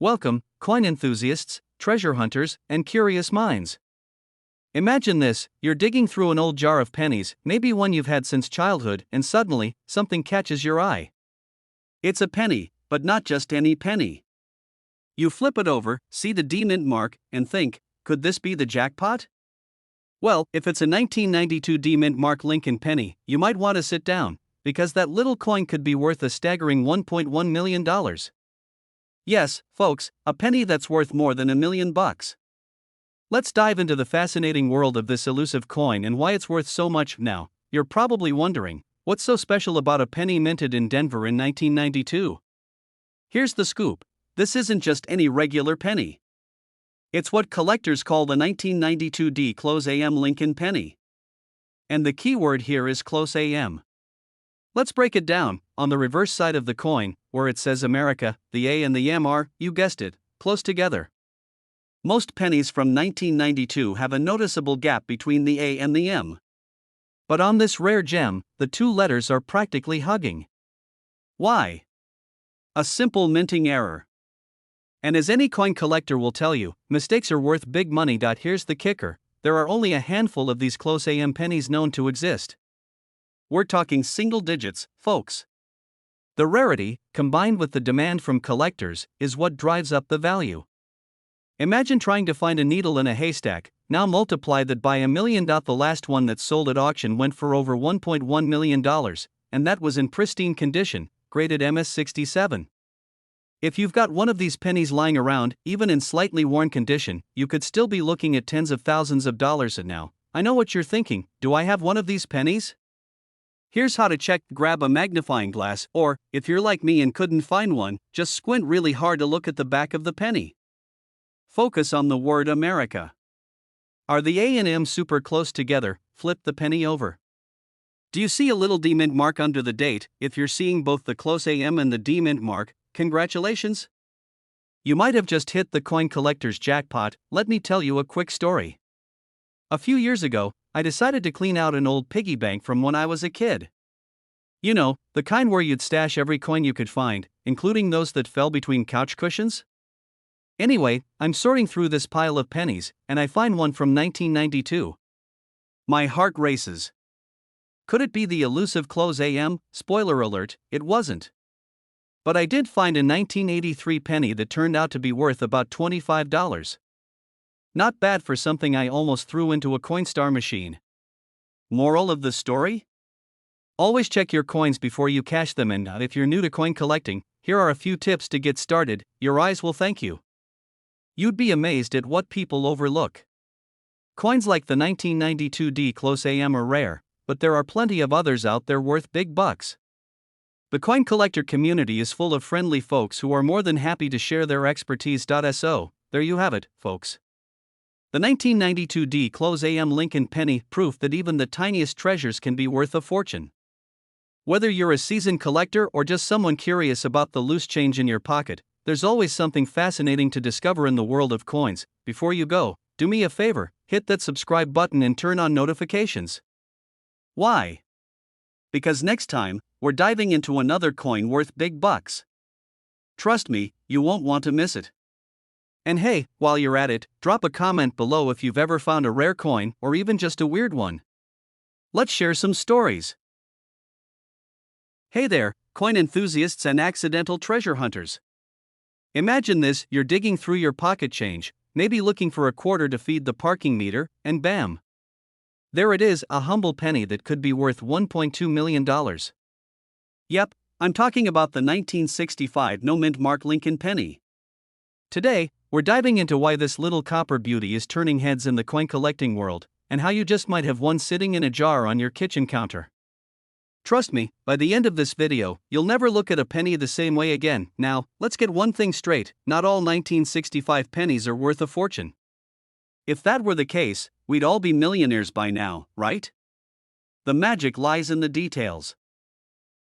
Welcome, coin enthusiasts, treasure hunters, and curious minds. Imagine this: you're digging through an old jar of pennies, maybe one you've had since childhood, and suddenly, something catches your eye. It's a penny, but not just any penny. You flip it over, see the D-mint mark, and think, could this be the jackpot? Well, if it's a 1992 D-mint mark Lincoln penny, you might want to sit down, because that little coin could be worth a staggering $1.1 million. Yes, folks, a penny that's worth more than $1 million. Let's dive into the fascinating world of this elusive coin and why it's worth so much. Now, you're probably wondering, what's so special about a penny minted in Denver in 1992? Here's the scoop: this isn't just any regular penny. It's what collectors call the 1992 D close AM Lincoln penny. And the key word here is close AM. Let's break it down. On the reverse side of the coin, where it says America, the A and the M are, you guessed it, close together. Most pennies from 1992 have a noticeable gap between the A and the M. But on this rare gem, the two letters are practically hugging. Why? A simple minting error. And as any coin collector will tell you, mistakes are worth big money. Here's the kicker: there are only a handful of these close AM pennies known to exist. We're talking single digits, folks. The rarity, combined with the demand from collectors, is what drives up the value. Imagine trying to find a needle in a haystack. Now multiply that by $1 million. The last one that sold at auction went for over $1.1 million, and that was in pristine condition, graded MS67. If you've got one of these pennies lying around, even in slightly worn condition, you could still be looking at tens of thousands of dollars. And now, I know what you're thinking: do I have one of these pennies? Here's how to check: grab a magnifying glass, or, if you're like me and couldn't find one, just squint really hard to look at the back of the penny. Focus on the word America. Are the A and M super close together? Flip the penny over. Do you see a little D-mint mark under the date? If you're seeing both the close AM and the D-mint mark, congratulations! You might have just hit the coin collector's jackpot. Let me tell you a quick story. A few years ago, I decided to clean out an old piggy bank from when I was a kid. You know, the kind where you'd stash every coin you could find, including those that fell between couch cushions. Anyway, I'm sorting through this pile of pennies, and I find one from 1992. My heart races. Could it be the elusive close AM? Spoiler alert, it wasn't. But I did find a 1983 penny that turned out to be worth about $25. Not bad for something I almost threw into a Coinstar machine. Moral of the story? Always check your coins before you cash them, and if you're new to coin collecting, here are a few tips to get started. Your eyes will thank you. You'd be amazed at what people overlook. Coins like the 1992 D close AM are rare, but there are plenty of others out there worth big bucks. The coin collector community is full of friendly folks who are more than happy to share their expertise. So, there you have it, folks. The 1992 D close AM Lincoln penny, proof that even the tiniest treasures can be worth a fortune. Whether you're a seasoned collector or just someone curious about the loose change in your pocket, there's always something fascinating to discover in the world of coins. Before you go, do me a favor, hit that subscribe button and turn on notifications. Why? Because next time, we're diving into another coin worth big bucks. Trust me, you won't want to miss it. And hey, while you're at it, drop a comment below if you've ever found a rare coin, or even just a weird one. Let's share some stories. Hey there, coin enthusiasts and accidental treasure hunters. Imagine this: you're digging through your pocket change, maybe looking for a quarter to feed the parking meter, and bam! There it is, a humble penny that could be worth $1.2 million. Yep, I'm talking about the 1965 no-mint mark Lincoln penny. Today, we're diving into why this little copper beauty is turning heads in the coin collecting world, and how you just might have one sitting in a jar on your kitchen counter. Trust me, by the end of this video, you'll never look at a penny the same way again. Now, let's get one thing straight: not all 1965 pennies are worth a fortune. If that were the case, we'd all be millionaires by now, right? The magic lies in the details.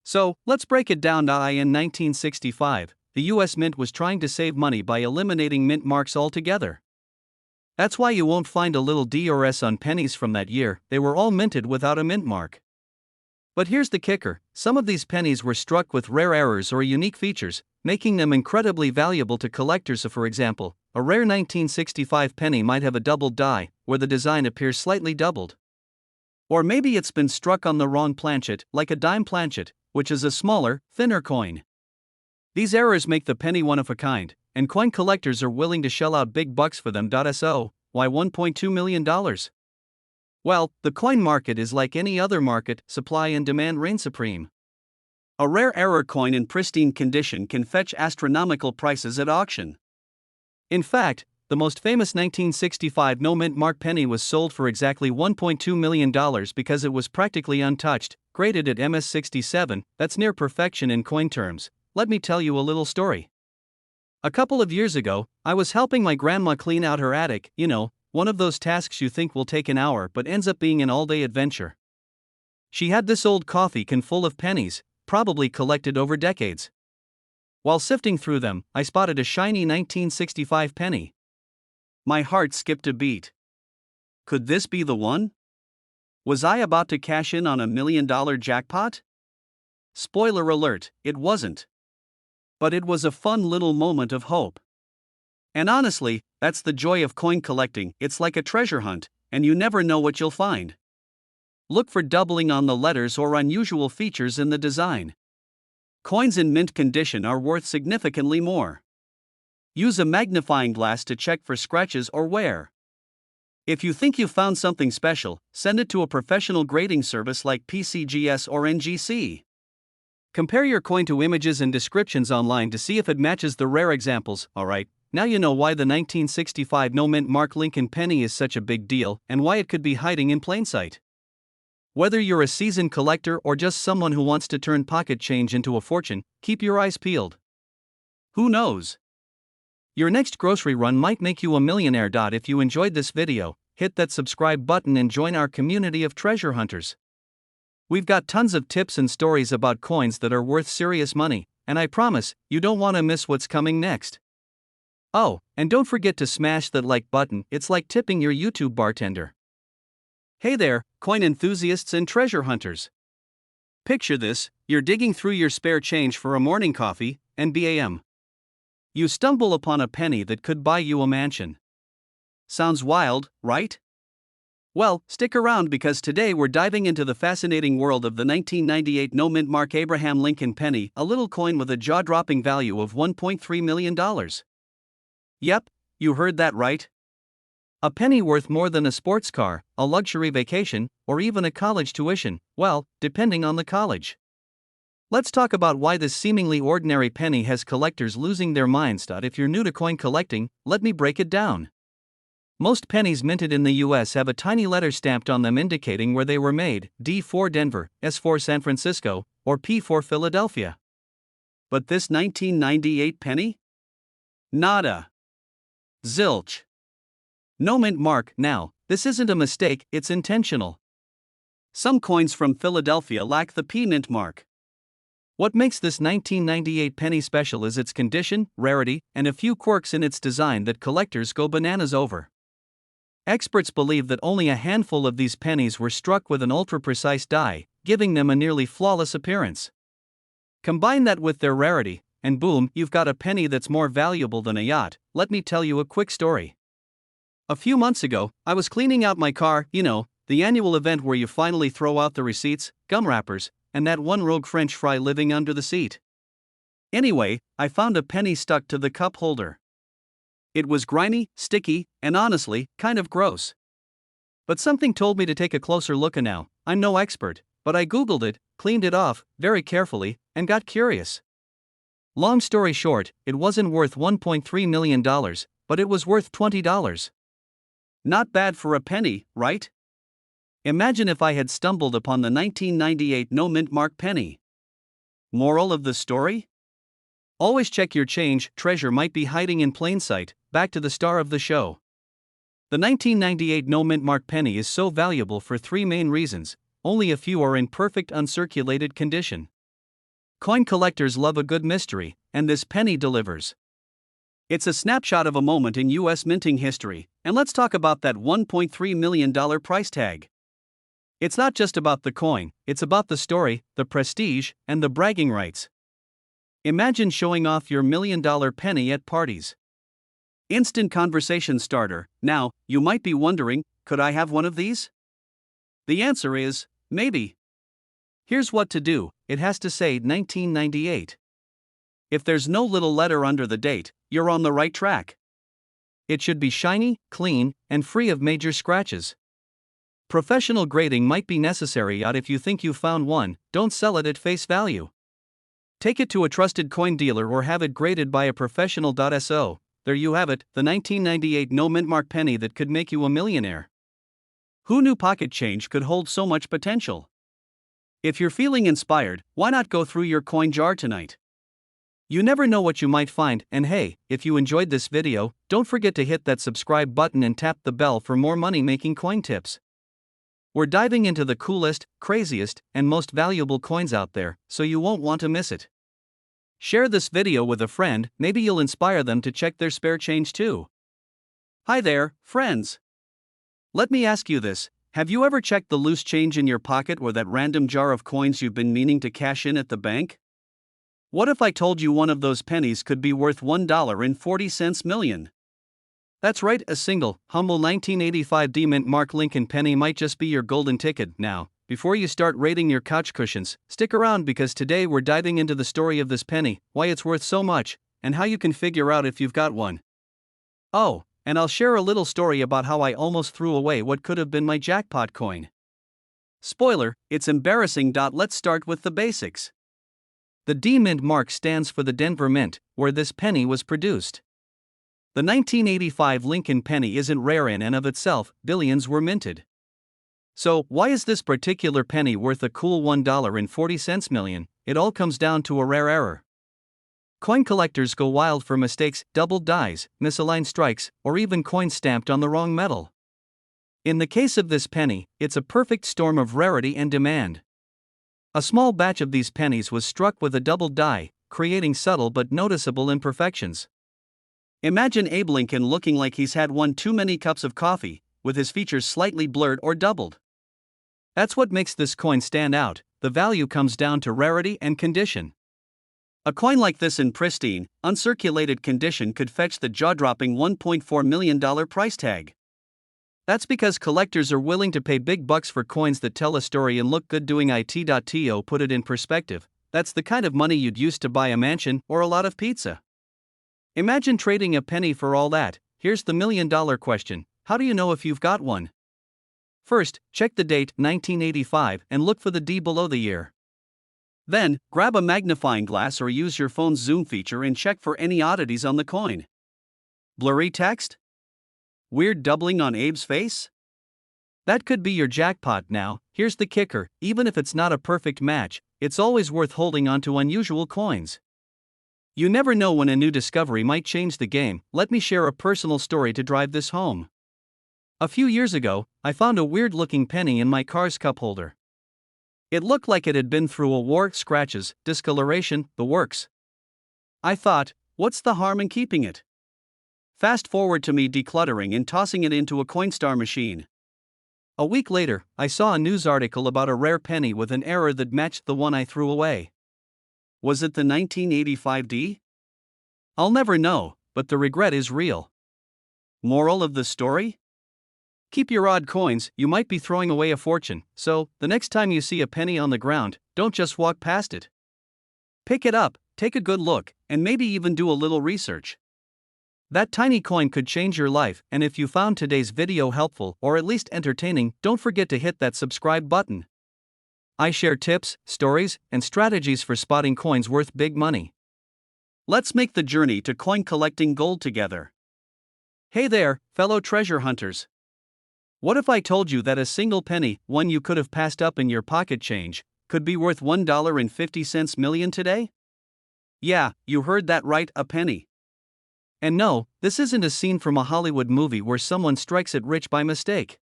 So, let's break it down. In 1965, the US Mint was trying to save money by eliminating mint marks altogether. That's why you won't find a little D or S on pennies from that year. They were all minted without a mint mark. But here's the kicker: some of these pennies were struck with rare errors or unique features, making them incredibly valuable to collectors. So for example, a rare 1965 penny might have a doubled die, where the design appears slightly doubled. Or maybe it's been struck on the wrong planchet, like a dime planchet, which is a smaller, thinner coin. These errors make the penny one of a kind, and coin collectors are willing to shell out big bucks for them. So, why $1.2 million? Well, the coin market is like any other market, supply and demand reign supreme. A rare error coin in pristine condition can fetch astronomical prices at auction. In fact, the most famous 1965 no-mint mark penny was sold for exactly $1.2 million because it was practically untouched, graded at MS67, that's near perfection in coin terms. Let me tell you a little story. A couple of years ago, I was helping my grandma clean out her attic, one of those tasks you think will take an hour but ends up being an all-day adventure. She had this old coffee can full of pennies, probably collected over decades. While sifting through them, I spotted a shiny 1965 penny. My heart skipped a beat. Could this be the one? Was I about to cash in on $1 million jackpot? Spoiler alert, it wasn't. But it was a fun little moment of hope. And honestly, that's the joy of coin collecting. It's like a treasure hunt, and you never know what you'll find. Look for doubling on the letters or unusual features in the design. Coins in mint condition are worth significantly more. Use a magnifying glass to check for scratches or wear. If you think you found something special, send it to a professional grading service like PCGS or NGC. Compare your coin to images and descriptions online to see if it matches the rare examples. Alright, now you know why the 1965 no-mint mark Lincoln penny is such a big deal and why it could be hiding in plain sight. Whether you're a seasoned collector or just someone who wants to turn pocket change into a fortune, keep your eyes peeled. Who knows? Your next grocery run might make you a millionaire. If you enjoyed this video, hit that subscribe button and join our community of treasure hunters. We've got tons of tips and stories about coins that are worth serious money, and I promise, you don't want to miss what's coming next. Oh, and don't forget to smash that like button, it's like tipping your YouTube bartender. Hey there, coin enthusiasts and treasure hunters. Picture this, you're digging through your spare change for a morning coffee, and bam. You stumble upon a penny that could buy you a mansion. Sounds wild, right? Well, stick around because today we're diving into the fascinating world of the 1998 no-mint mark Abraham Lincoln penny, a little coin with a jaw-dropping value of $1.3 million. Yep, you heard that right. A penny worth more than a sports car, a luxury vacation, or even a college tuition, well, depending on the college. Let's talk about why this seemingly ordinary penny has collectors losing their minds. If you're new to coin collecting, let me break it down. Most pennies minted in the US have a tiny letter stamped on them indicating where they were made, D for Denver, S for San Francisco, or P for Philadelphia. But this 1998 penny? Nada. Zilch. No mint mark. Now, this isn't a mistake, it's intentional. Some coins from Philadelphia lack the P mint mark. What makes this 1998 penny special is its condition, rarity, and a few quirks in its design that collectors go bananas over. Experts believe that only a handful of these pennies were struck with an ultra-precise die, giving them a nearly flawless appearance. Combine that with their rarity, and boom, you've got a penny that's more valuable than a yacht. Let me tell you a quick story. A few months ago, I was cleaning out my car, the annual event where you finally throw out the receipts, gum wrappers, and that one rogue French fry living under the seat. Anyway, I found a penny stuck to the cup holder. It was grimy, sticky, and honestly, kind of gross. But something told me to take a closer look. And now, I'm no expert, but I googled it, cleaned it off, very carefully, and got curious. Long story short, it wasn't worth $1.3 million, but it was worth $20. Not bad for a penny, right? Imagine if I had stumbled upon the 1998 no-mint mark penny. Moral of the story? Always check your change, treasure might be hiding in plain sight. Back to the star of the show. The 1998 no-mint mark penny is so valuable for three main reasons, only a few are in perfect uncirculated condition. Coin collectors love a good mystery, and this penny delivers. It's a snapshot of a moment in US minting history, and let's talk about that $1.3 million price tag. It's not just about the coin, it's about the story, the prestige, and the bragging rights. Imagine showing off your $1 million penny at parties. Instant conversation starter. Now, you might be wondering, could I have one of these? The answer is, maybe. Here's what to do. It has to say 1998. If there's no little letter under the date, you're on the right track. It should be shiny, clean, and free of major scratches. Professional grading might be necessary, but if you think you found one, don't sell it at face value. Take it to a trusted coin dealer or have it graded by a professional. So, there you have it, the 1998 no mint mark penny that could make you a millionaire. Who knew pocket change could hold so much potential? If you're feeling inspired, why not go through your coin jar tonight? You never know what you might find, and hey, if you enjoyed this video, don't forget to hit that subscribe button and tap the bell for more money-making coin tips. We're diving into the coolest, craziest, and most valuable coins out there, so you won't want to miss it. Share this video with a friend, maybe you'll inspire them to check their spare change too. Hi there, friends. Let me ask you this, have you ever checked the loose change in your pocket or that random jar of coins you've been meaning to cash in at the bank? What if I told you one of those pennies could be worth $1.40 million? That's right, a single, humble 1985 D-mint mark Lincoln penny might just be your golden ticket. Now, before you start rating your couch cushions, stick around because today we're diving into the story of this penny, why it's worth so much, and how you can figure out if you've got one. Oh, and I'll share a little story about how I almost threw away what could have been my jackpot coin. Spoiler, it's embarrassing. Let's start with the basics. The D-mint mark stands for the Denver Mint, where this penny was produced. The 1985 Lincoln penny isn't rare in and of itself, billions were minted. So, why is this particular penny worth a cool $1.40 million? It all comes down to a rare error. Coin collectors go wild for mistakes, doubled dies, misaligned strikes, or even coins stamped on the wrong metal. In the case of this penny, it's a perfect storm of rarity and demand. A small batch of these pennies was struck with a doubled die, creating subtle but noticeable imperfections. Imagine Abe Lincoln looking like he's had one too many cups of coffee, with his features slightly blurred or doubled. That's what makes this coin stand out. The value comes down to rarity and condition. A coin like this in pristine, uncirculated condition could fetch the jaw-dropping $1.4 million price tag. That's because collectors are willing to pay big bucks for coins that tell a story and look good doing it. To put it in perspective, that's the kind of money you'd use to buy a mansion or a lot of pizza. Imagine trading a penny for all that. Here's the million-dollar question, how do you know if you've got one? First, check the date, 1985, and look for the D below the year. Then, grab a magnifying glass or use your phone's zoom feature and check for any oddities on the coin. Blurry text? Weird doubling on Abe's face? That could be your jackpot. Now, here's the kicker, even if it's not a perfect match, it's always worth holding on to unusual coins. You never know when a new discovery might change the game. Let me share a personal story to drive this home. A few years ago, I found a weird-looking penny in my car's cup holder. It looked like it had been through a war, scratches, discoloration, the works. I thought, what's the harm in keeping it? Fast forward to me decluttering and tossing it into a Coinstar machine. A week later, I saw a news article about a rare penny with an error that matched the one I threw away. Was it the 1985 D? I'll never know, but the regret is real. Moral of the story? Keep your odd coins, you might be throwing away a fortune, so, the next time you see a penny on the ground, don't just walk past it. Pick it up, take a good look, and maybe even do a little research. That tiny coin could change your life, and if you found today's video helpful or at least entertaining, don't forget to hit that subscribe button. I share tips, stories, and strategies for spotting coins worth big money. Let's make the journey to coin collecting gold together. Hey there, fellow treasure hunters. What if I told you that a single penny, one you could have passed up in your pocket change, could be worth $1.50 million today? Yeah, you heard that right, a penny. And no, this isn't a scene from a Hollywood movie where someone strikes it rich by mistake.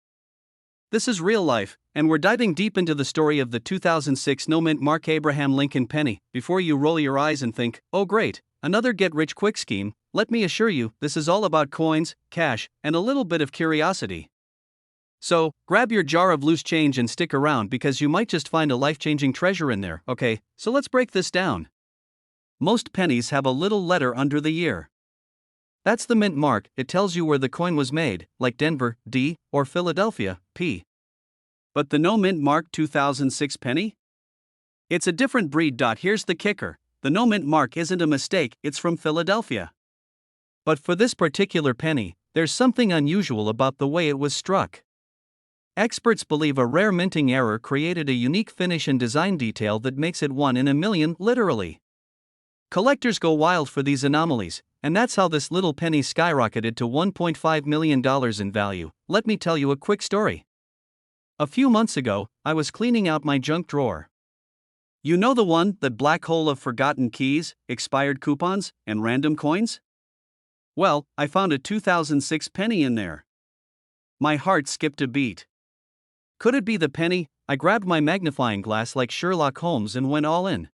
This is real life, and we're diving deep into the story of the 2006 no-mint mark Abraham Lincoln penny. Before you roll your eyes and think, oh great, another get-rich-quick scheme, let me assure you, this is all about coins, cash, and a little bit of curiosity. So, grab your jar of loose change and stick around because you might just find a life-changing treasure in there. Okay, so let's break this down. Most pennies have a little letter under the year. That's the mint mark. It tells you where the coin was made, like Denver, D, or Philadelphia, P. But the no mint mark 2006 penny? It's a different breed. Here's the kicker: the no mint mark isn't a mistake, it's from Philadelphia. But for this particular penny, there's something unusual about the way it was struck. Experts believe a rare minting error created a unique finish and design detail that makes it 1 in a million, literally. Collectors go wild for these anomalies, and that's how this little penny skyrocketed to $1.5 million in value. Let me tell you a quick story. A few months ago, I was cleaning out my junk drawer. You know the one, that black hole of forgotten keys, expired coupons, and random coins? Well, I found a 2006 penny in there. My heart skipped a beat. Could it be the penny? I grabbed my magnifying glass like Sherlock Holmes and went all in.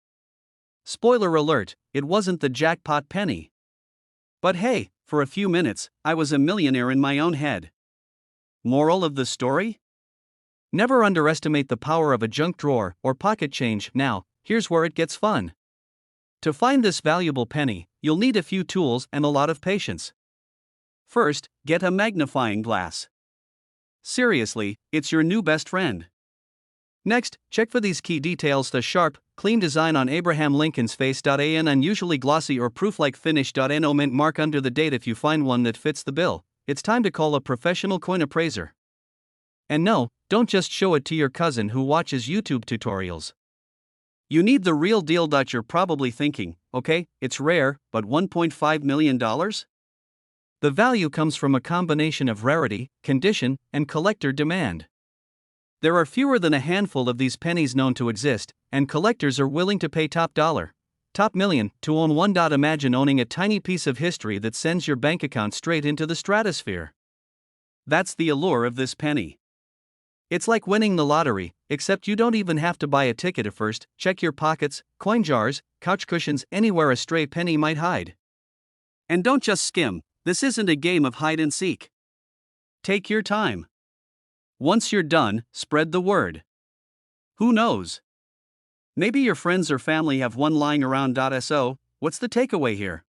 Spoiler alert, it wasn't the jackpot penny. But hey, for a few minutes, I was a millionaire in my own head. Moral of the story? Never underestimate the power of a junk drawer or pocket change. Now, here's where it gets fun. To find this valuable penny, you'll need a few tools and a lot of patience. First, get a magnifying glass. Seriously, it's your new best friend. Next, check for these key details: the sharp, clean design on Abraham Lincoln's face. An unusually glossy or proof-like finish. No mint mark under the date. If you find one that fits the bill, it's time to call a professional coin appraiser. And no, don't just show it to your cousin who watches YouTube tutorials. You need the real deal. You're probably thinking, okay, it's rare, but $1.5 million? The value comes from a combination of rarity, condition, and collector demand. There are fewer than a handful of these pennies known to exist, and collectors are willing to pay top dollar, top million, to own one. Imagine owning a tiny piece of history that sends your bank account straight into the stratosphere. That's the allure of this penny. It's like winning the lottery, except you don't even have to buy a ticket at first. Check your pockets, coin jars, couch cushions, anywhere a stray penny might hide. And don't just skim. This isn't a game of hide and seek. Take your time. Once you're done, spread the word. Who knows? Maybe your friends or family have one lying around. So, what's the takeaway here?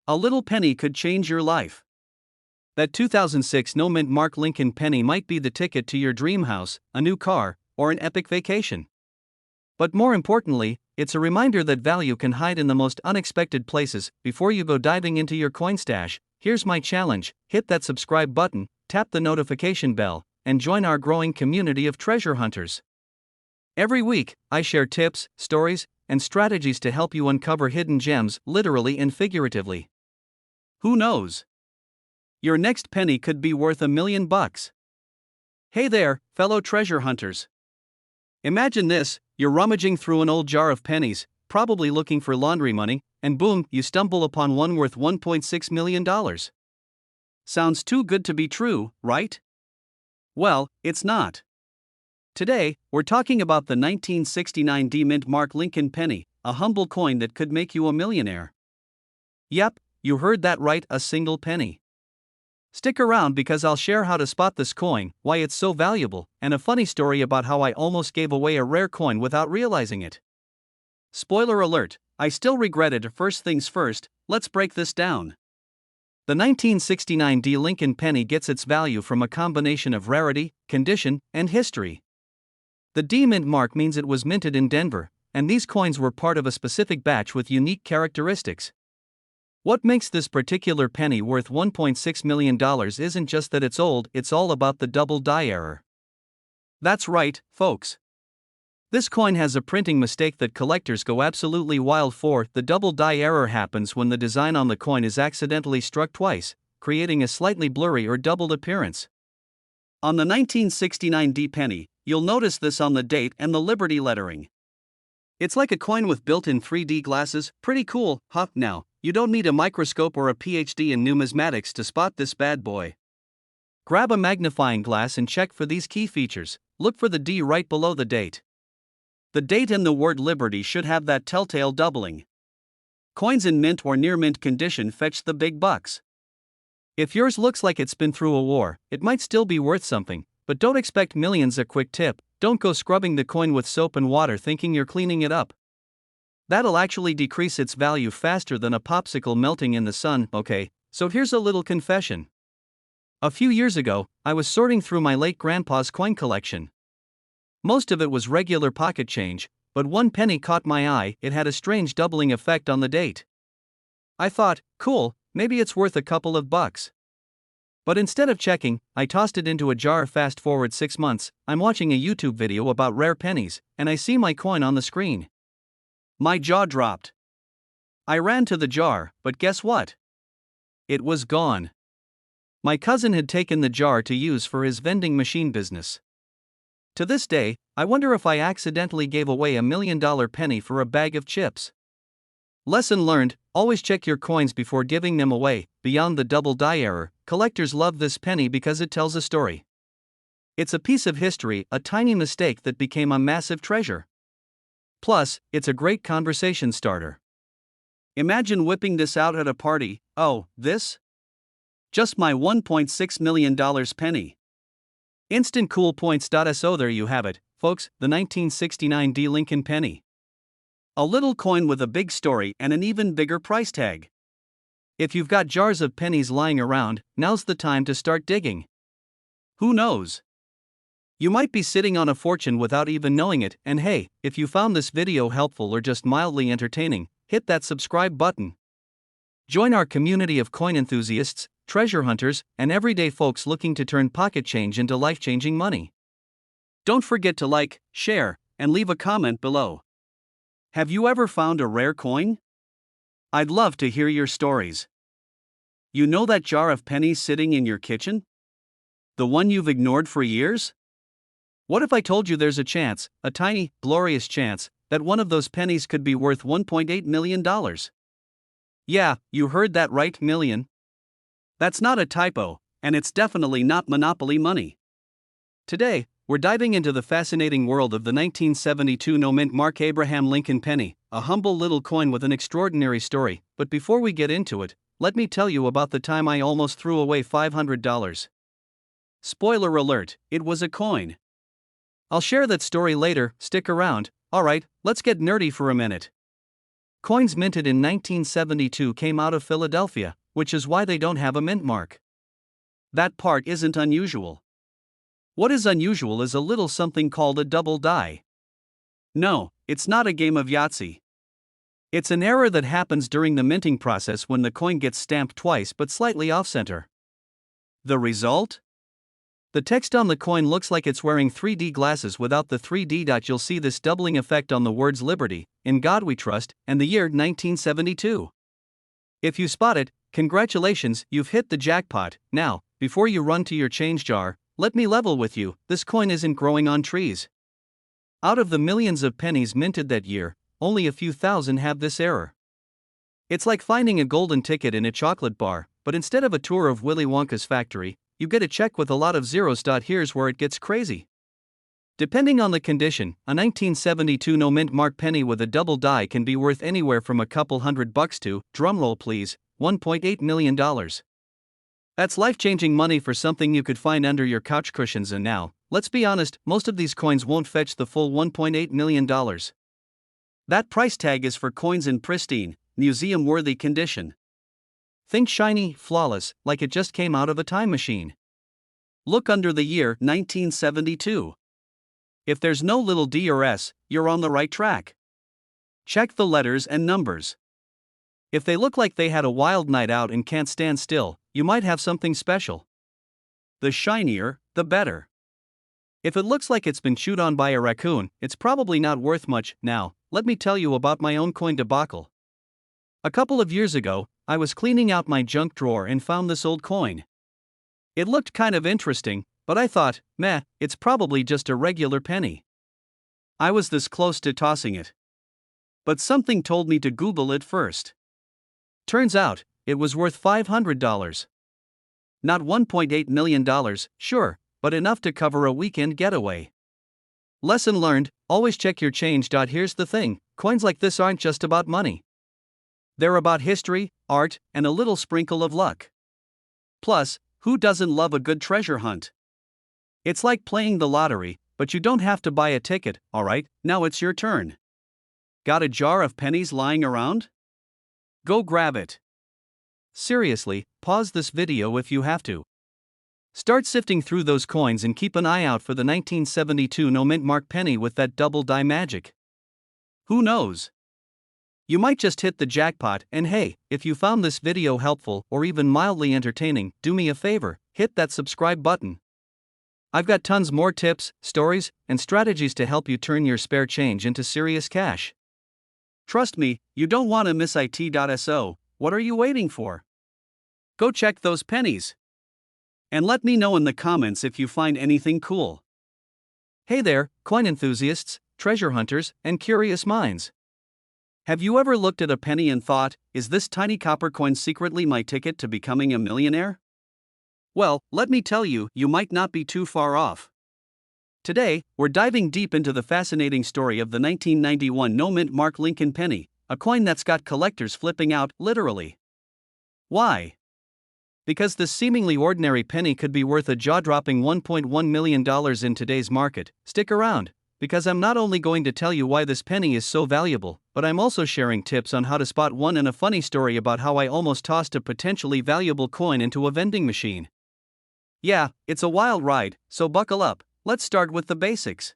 A little penny could change your life. That 2006 no mint mark Lincoln penny might be the ticket to your dream house, a new car, or an epic vacation. But more importantly, it's a reminder that value can hide in the most unexpected places. Before you go diving into your coin stash, here's my challenge: hit that subscribe button, tap the notification bell, and join our growing community of treasure hunters. Every week, I share tips, stories, and strategies to help you uncover hidden gems, literally and figuratively. Who knows? Your next penny could be worth $1 million. Hey there, fellow treasure hunters. Imagine this: you're rummaging through an old jar of pennies, probably looking for laundry money, and boom, you stumble upon one worth $1.6 million. Sounds too good to be true, right? Well, it's not. Today, we're talking about the 1969 D mint mark Lincoln penny, a humble coin that could make you a millionaire. Yep, you heard that right, a single penny. Stick around because I'll share how to spot this coin, why it's so valuable, and a funny story about how I almost gave away a rare coin without realizing it. Spoiler alert, I still regret it. First things first, let's break this down. The 1969 D Lincoln penny gets its value from a combination of rarity, condition, and history. The D mint mark means it was minted in Denver, and these coins were part of a specific batch with unique characteristics. What makes this particular penny worth $1.6 million isn't just that it's old, it's all about the double die error. That's right, folks. This coin has a printing mistake that collectors go absolutely wild for. The double die error happens when the design on the coin is accidentally struck twice, creating a slightly blurry or doubled appearance. On the 1969 D penny, you'll notice this on the date and the Liberty lettering. It's like a coin with built-in 3D glasses. Pretty cool, huh? Now, you don't need a microscope or a PhD in numismatics to spot this bad boy. Grab a magnifying glass and check for these key features. Look for the D right below the date. The date and the word Liberty should have that telltale doubling. Coins in mint or near mint condition fetch the big bucks. If yours looks like it's been through a war, it might still be worth something, but don't expect millions. A quick tip: don't go scrubbing the coin with soap and water thinking you're cleaning it up. That'll actually decrease its value faster than a popsicle melting in the sun. Okay, so here's a little confession. A few years ago, I was sorting through my late grandpa's coin collection. Most of it was regular pocket change, but one penny caught my eye. It had a strange doubling effect on the date. I thought, cool, maybe it's worth a couple of bucks. But instead of checking, I tossed it into a jar. Fast forward 6 months, I'm watching a YouTube video about rare pennies, and I see my coin on the screen. My jaw dropped. I ran to the jar, but guess what? It was gone. My cousin had taken the jar to use for his vending machine business. To this day, I wonder if I accidentally gave away $1 million penny for a bag of chips. Lesson learned: always check your coins before giving them away. Beyond the double die error, collectors love this penny because it tells a story. It's a piece of history, a tiny mistake that became a massive treasure. Plus, it's a great conversation starter. Imagine whipping this out at a party. Oh, this? Just my $1.6 million penny. Instant cool points. So there you have it, folks, the 1969 Lincoln Penny. A little coin with a big story and an even bigger price tag. If you've got jars of pennies lying around, now's the time to start digging. Who knows? You might be sitting on a fortune without even knowing it. And hey, if you found this video helpful or just mildly entertaining, hit that subscribe button. Join our community of coin enthusiasts, treasure hunters, and everyday folks looking to turn pocket change into life-changing money. Don't forget to like, share, and leave a comment below. Have you ever found a rare coin? I'd love to hear your stories. You know that jar of pennies sitting in your kitchen? The one you've ignored for years? What if I told you there's a chance, a tiny, glorious chance, that one of those pennies could be worth $1.8 million? Yeah, you heard that right, million. That's not a typo, and it's definitely not Monopoly money. Today, we're diving into the fascinating world of the 1972 no-mint Mark Abraham Lincoln Penny, a humble little coin with an extraordinary story. But before we get into it, let me tell you about the time I almost threw away $500. Spoiler alert, it was a coin. I'll share that story later, stick around. Alright, let's get nerdy for a minute. Coins minted in 1972 came out of Philadelphia, which is why they don't have a mint mark. That part isn't unusual. What is unusual is a little something called a double die. No, it's not a game of Yahtzee. It's an error that happens during the minting process when the coin gets stamped twice but slightly off-center. The result? The text on the coin looks like it's wearing 3D glasses without the 3D dot. You'll see this doubling effect on the words Liberty, In God We Trust, and the year 1972. If you spot it, congratulations, you've hit the jackpot. Now, before you run to your change jar, let me level with you, this coin isn't growing on trees. Out of the millions of pennies minted that year, only a few thousand have this error. It's like finding a golden ticket in a chocolate bar, but instead of a tour of Willy Wonka's factory, you get a check with a lot of zeros. Here's where it gets crazy. Depending on the condition, a 1972 no-mint mark penny with a double die can be worth anywhere from a couple $100 to, drumroll please, $1.8 million. That's life-changing money for something you could find under your couch cushions. And now, let's be honest, most of these coins won't fetch the full $1.8 million. That price tag is for coins in pristine, museum-worthy condition. Think shiny, flawless, like it just came out of a time machine. Look under the year 1972. If there's no little D or S, you're on the right track. Check the letters and numbers. If they look like they had a wild night out and can't stand still, you might have something special. The shinier, the better. If it looks like it's been chewed on by a raccoon, it's probably not worth much. Now, let me tell you about my own coin debacle. A couple of years ago, I was cleaning out my junk drawer and found this old coin. It looked kind of interesting, but I thought, meh, it's probably just a regular penny. I was this close to tossing it. But something told me to Google it first. Turns out, it was worth $500. Not $1.8 million, sure, but enough to cover a weekend getaway. Lesson learned, always check your change. Here's the thing, coins like this aren't just about money. They're about history, art, and a little sprinkle of luck. Plus, who doesn't love a good treasure hunt? It's like playing the lottery, but you don't have to buy a ticket. Alright, now it's your turn. Got a jar of pennies lying around? Go grab it. Seriously, pause this video if you have to. Start sifting through those coins and keep an eye out for the 1972 no mint mark penny with that double die magic. Who knows? You might just hit the jackpot. And hey, if you found this video helpful or even mildly entertaining, do me a favor, hit that subscribe button. I've got tons more tips, stories, and strategies to help you turn your spare change into serious cash. Trust me, you don't want to miss it.so. What are you waiting for? Go check those pennies. And let me know in the comments if you find anything cool. Hey there, coin enthusiasts, treasure hunters, and curious minds. Have you ever looked at a penny and thought, is this tiny copper coin secretly my ticket to becoming a millionaire? Well, let me tell you, you might not be too far off. Today, we're diving deep into the fascinating story of the 1991 no mint mark Lincoln Penny, a coin that's got collectors flipping out, literally. Why? Because this seemingly ordinary penny could be worth a jaw-dropping $1.1 million in today's market. Stick around, because I'm not only going to tell you why this penny is so valuable, but I'm also sharing tips on how to spot one and a funny story about how I almost tossed a potentially valuable coin into a vending machine. Yeah, it's a wild ride, so buckle up. Let's start with the basics.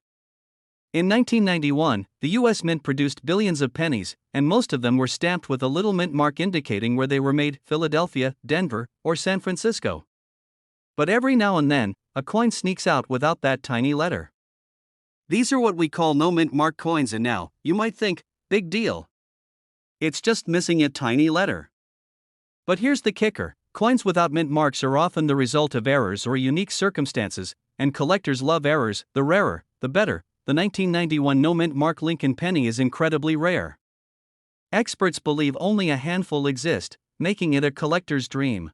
In 1991, the US Mint produced billions of pennies, and most of them were stamped with a little mint mark indicating where they were made: Philadelphia, Denver, or San Francisco. But every now and then, a coin sneaks out without that tiny letter. These are what we call no mint mark coins, and now, you might think, big deal. It's just missing a tiny letter. But here's the kicker: coins without mint marks are often the result of errors or unique circumstances, and collectors love errors. The rarer, the better. The 1991 no mint mark Lincoln Penny is incredibly rare. Experts believe only a handful exist, making it a collector's dream.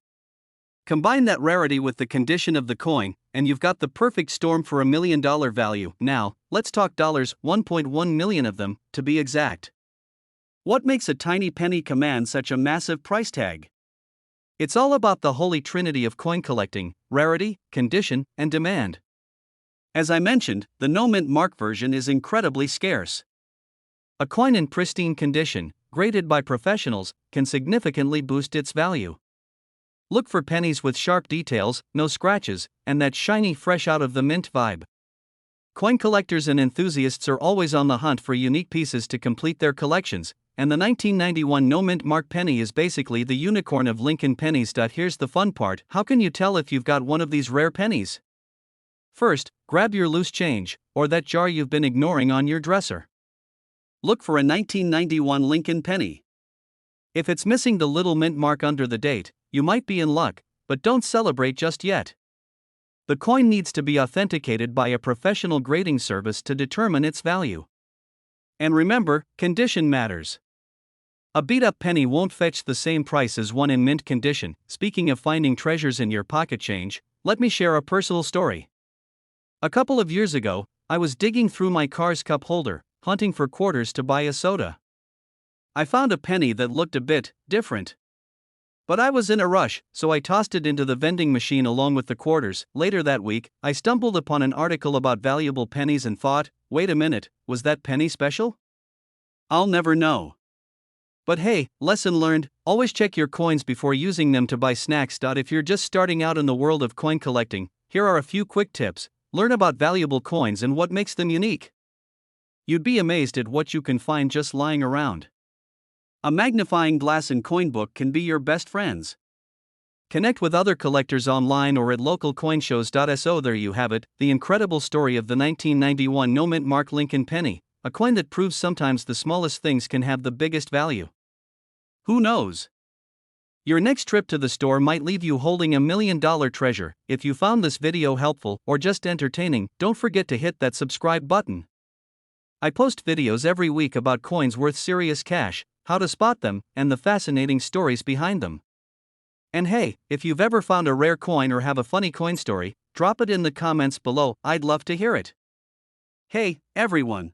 Combine that rarity with the condition of the coin, and you've got the perfect storm for $1 million value. Now, let's talk dollars, 1.1 million of them, to be exact. What makes a tiny penny command such a massive price tag? It's all about the holy trinity of coin collecting: rarity, condition, and demand. As I mentioned, the no mint mark version is incredibly scarce. A coin in pristine condition, graded by professionals, can significantly boost its value. Look for pennies with sharp details, no scratches, and that shiny fresh out of the mint vibe. Coin collectors and enthusiasts are always on the hunt for unique pieces to complete their collections, and the 1991 no mint mark penny is basically the unicorn of Lincoln pennies. Here's the fun part: how can you tell if you've got one of these rare pennies? First, grab your loose change, or that jar you've been ignoring on your dresser. Look for a 1991 Lincoln penny. If it's missing the little mint mark under the date, you might be in luck, but don't celebrate just yet. The coin needs to be authenticated by a professional grading service to determine its value. And remember, condition matters. A beat-up penny won't fetch the same price as one in mint condition. Speaking of finding treasures in your pocket change, let me share a personal story. A couple of years ago, I was digging through my car's cup holder, hunting for quarters to buy a soda. I found a penny that looked a bit different. But I was in a rush, so I tossed it into the vending machine along with the quarters. Later that week, I stumbled upon an article about valuable pennies and thought, wait a minute, was that penny special? I'll never know. But hey, lesson learned: always check your coins before using them to buy snacks. If you're just starting out in the world of coin collecting, here are a few quick tips. Learn about valuable coins and what makes them unique. You'd be amazed at what you can find just lying around. A magnifying glass and coin book can be your best friends. Connect with other collectors online or at local coin shows.so. There you have it, the incredible story of the 1991 no mint mark Lincoln Penny, a coin that proves sometimes the smallest things can have the biggest value. Who knows? Your next trip to the store might leave you holding $1 million treasure. If you found this video helpful or just entertaining, don't forget to hit that subscribe button. I post videos every week about coins worth serious cash, how to spot them, and the fascinating stories behind them. And hey, if you've ever found a rare coin or have a funny coin story, drop it in the comments below. I'd love to hear it. Hey, everyone.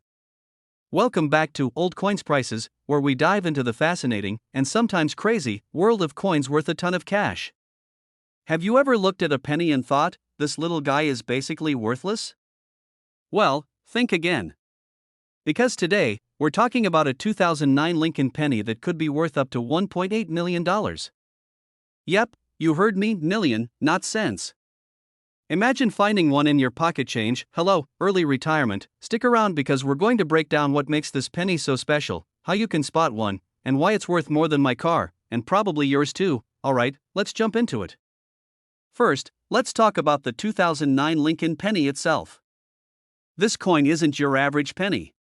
Welcome back to Old Coins Prices, where we dive into the fascinating, and sometimes crazy, world of coins worth a ton of cash. Have you ever looked at a penny and thought, this little guy is basically worthless? Well, think again. Because today, we're talking about a 2009 Lincoln Penny that could be worth up to $1.8 million. Yep, you heard me, million, not cents. Imagine finding one in your pocket change. Hello, early retirement. Stick around because we're going to break down what makes this penny so special, how you can spot one, and why it's worth more than my car, and probably yours too. Alright, let's jump into it. First, let's talk about the 2009 Lincoln Penny itself. This coin isn't your average penny.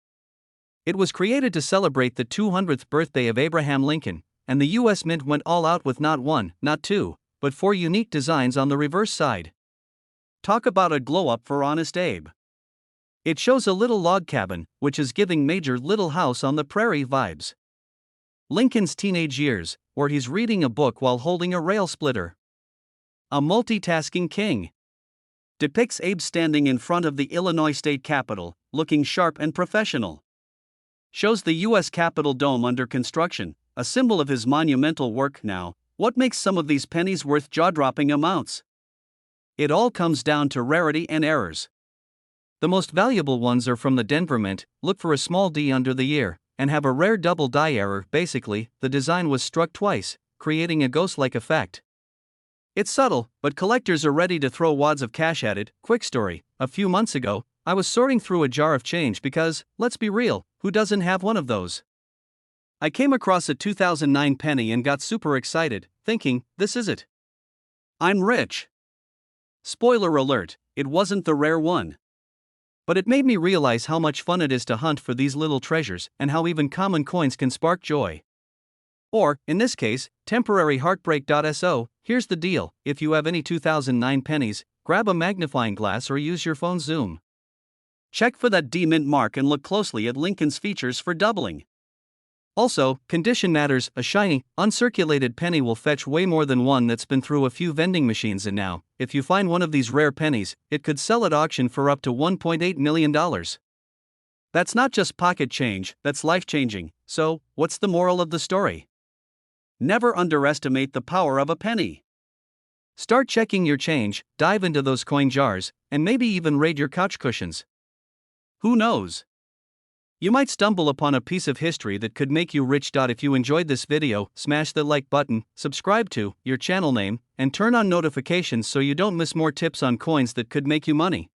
It was created to celebrate the 200th birthday of Abraham Lincoln, and the US Mint went all out with not one, not two, but four unique designs on the reverse side. Talk about a glow-up for Honest Abe. It shows a little log cabin, which is giving major Little House on the Prairie vibes. Lincoln's teenage years, where he's reading a book while holding a rail splitter. A multitasking king. Depicts Abe standing in front of the Illinois State Capitol, looking sharp and professional. Shows the U.S. Capitol dome under construction, a symbol of his monumental work. Now, what makes some of these pennies worth jaw-dropping amounts? It all comes down to rarity and errors. The most valuable ones are from the Denver Mint, look for a small D under the ear, and have a rare double die error. Basically, the design was struck twice, creating a ghost-like effect. It's subtle, but collectors are ready to throw wads of cash at it. Quick story, a few months ago, I was sorting through a jar of change because, let's be real, who doesn't have one of those? I came across a 2009 penny and got super excited, thinking, this is it. I'm rich. Spoiler alert, it wasn't the rare one. But it made me realize how much fun it is to hunt for these little treasures and how even common coins can spark joy. Or, in this case, temporary heartbreak. So, here's the deal, if you have any 2009 pennies, grab a magnifying glass or use your phone's zoom. Check for that D mint mark and look closely at Lincoln's features for doubling. Also, condition matters. A shiny, uncirculated penny will fetch way more than one that's been through a few vending machines, and now, if you find one of these rare pennies, it could sell at auction for up to $1.8 million. That's not just pocket change, that's life-changing. So, what's the moral of the story? Never underestimate the power of a penny. Start checking your change, dive into those coin jars, and maybe even raid your couch cushions. Who knows? You might stumble upon a piece of history that could make you rich. If you enjoyed this video, smash the like button, subscribe to your channel name, and turn on notifications so you don't miss more tips on coins that could make you money.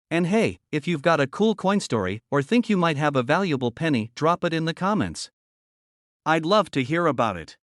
And hey, if you've got a cool coin story or think you might have a valuable penny, drop it in the comments. I'd love to hear about it.